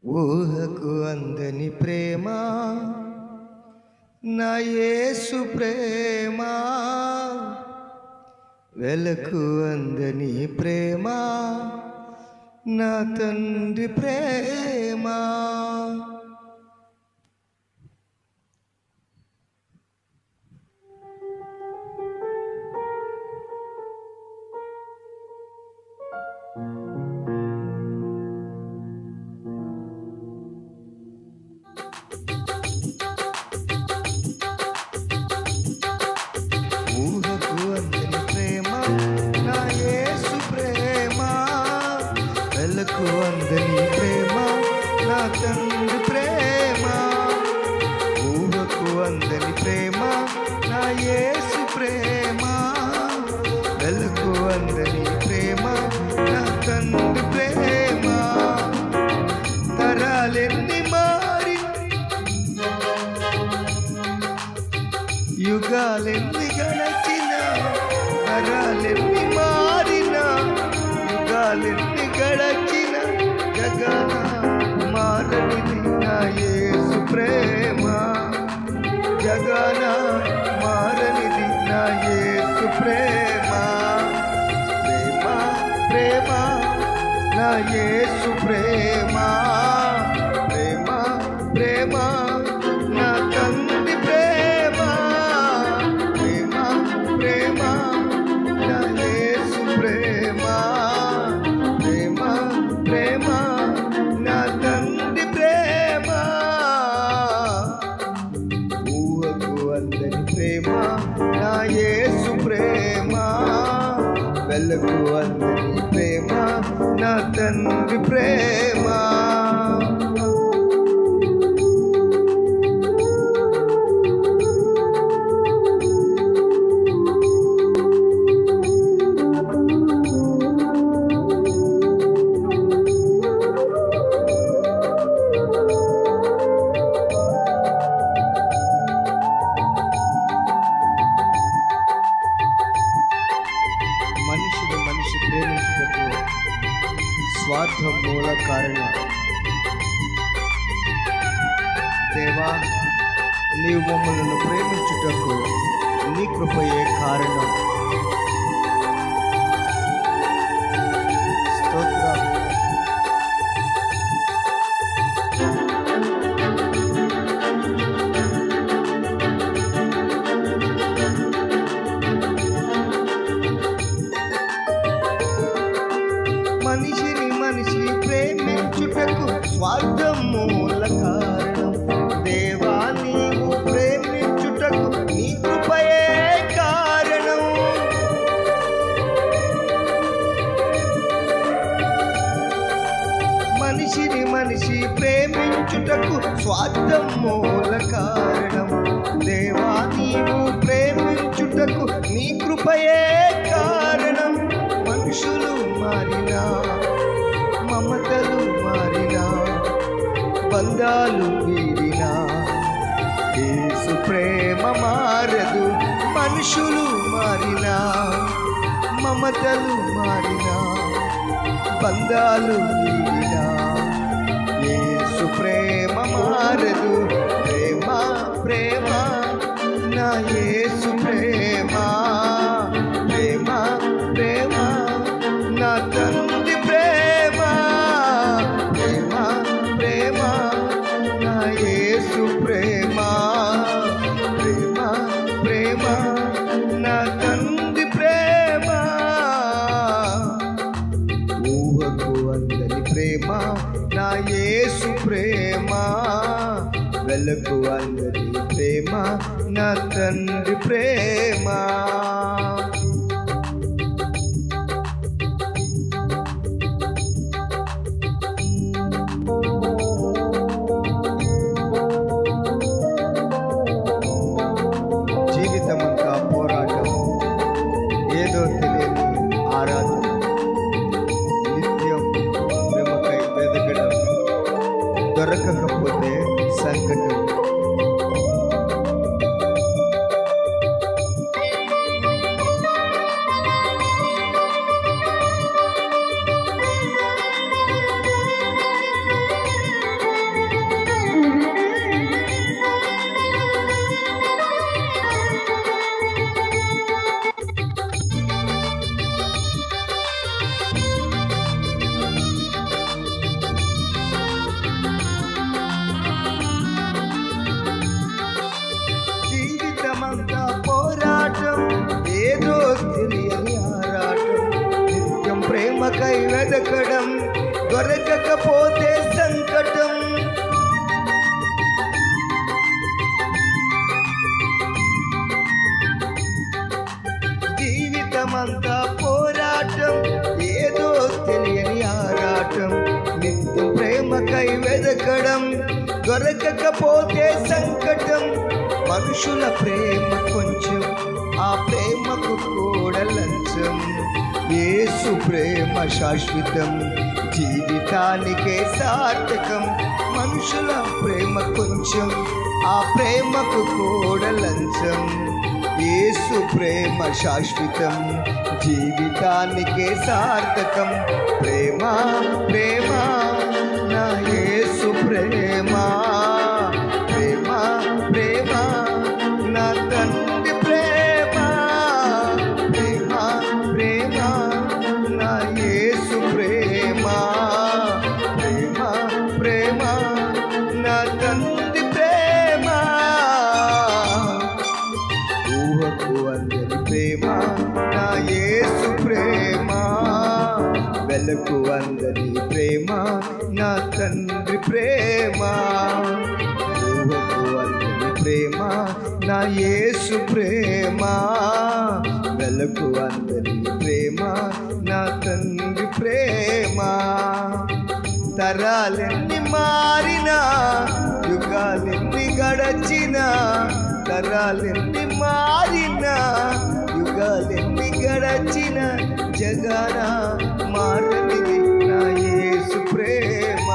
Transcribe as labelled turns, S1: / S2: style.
S1: ఊహకు అందని ప్రేమ నా యేసు ప్రేమ, వెలకు అందని ప్రేమ నా తండ్రి ప్రేమ. ఊహకు అందని ప్రేమ నా యేసు ప్రేమ, వెలకు అందని ప్రేమ నా తండ్రి ప్రేమ. ఊహకు అందని ప్రేమ నా యేసు ప్రేమ, వెలకు అందని ప్రేమ నా తండ్రి ప్రేమ. తరాలెన్ని మారి యుగాలెన్ని గడచిన, తరాలెన్ని మారిన యుగాలెన్ని గడచిన, జగన మారనిది నా యేసు ప్రేమ. జగన మారనిది నా యేసు ప్రేమ. ప్రేమ ప్రేమ నా యేసు ప్రేమ. ప్రేమ ప్రేమ నా తండ్రి ప్రేమ. ప్రేమ ప్రేమ నా యేసు ప్రేమ. ప్రేమ ప్రేమ నా తండ్రి ప్రేమ. ఊహకు అందని ప్రేమ నా యేసు ప్రేమ, వెలకు అందని ప్రేమ నా తండ్రి ప్రేమ. మనిషిని మనిషి ప్రేమించుటకు స్వార్థం మూల కారణం. దేవా, నీవు మమ్మల్ని ప్రేమించుటకు నీ కృపయే కారణం. స్తోత్రం. మనిషిని మనిషి ప్రేమించుటకు స్వార్థం మూల కారణం. దేవా, నీవు ప్రేమించుటకు నీ కృపయే కారణం. మనిషిని మనిషి ప్రేమించుటకు స్వార్థం మూల కారణం. దేవా, నీవు ప్రేమించుటకు నీ కృపయే కారణం. మనుషులు మారినా, మమతలు మారినా, బంధాలు వీడినా, యేసు ప్రేమ మారదు. మనుషులు మారినా, మమతలు మారినా, బంధాలు వీడినా, యేసు ప్రేమ మారదు. ప్రేమ ప్రేమ నా యేసు ప్రేమ. ప్రేమ ప్రేమ నా తండ్రి ప్రేమ. ప్రేమ ప్రేమ నా యేసు ప్రేమ. ప్రేమ ప్రేమ నా తండ్రి ప్రేమ. ఊహకు అందని ప్రేమ నా యేసు ప్రేమ, వెలకు అందని ప్రేమ నా తండ్రి ప్రేమ. జీవితమంతా పోరాటం, ఏదో తెలియని ఆరాధన, నిత్యం ప్రేమకై వెదకడం, దొరకకపోతే సంకటం. వెదకడం, దొరకకపోతే సంకటం. జీవితమంతా పోరాటం, ఏదో తెలియని ఆరాటం. నిత్యం ప్రేమకై వెదకడం, దొరకకపోతే సంకటం. మనుషుల ప్రేమ కొంచెం, ఆ ప్రేమకు కూడా లంచం. యేసు ప్రేమ శాశ్వతం, జీవితానికే సార్థకం. మనుషుల ప్రేమ కొంచెం, ఆ ప్రేమకు కూడా లంచం. యేసు ప్రేమ శాశ్వతం, జీవితానికే సార్థకం. ప్రేమ ప్రేమ నా యేసు ప్రేమ, ప్రేమ ప్రేమ నా తండ్రి ప్రేమ, ప్రేమ ప్రేమ నా యేసు ప్రేమ, ప్రేమ ప్రేమ నా తండ్రి ప్రేమ. ఊహకు అందని ప్రేమ నా యేసు ప్రేమ, వెలకు అందని ప్రేమ నా తండ్రి ప్రేమ. ఊహకు అందని ప్రేమ నా యేసు ప్రేమ, వెలకు అందని ప్రేమ నా తండ్రి ప్రేమ. తరాలెన్ని మారినా, యుగాలెన్ని గడచినా, తరాలెన్ని మారినా, యుగాలెన్ని గడచిన, జగన మారనిది నా యేసు ప్రేమ.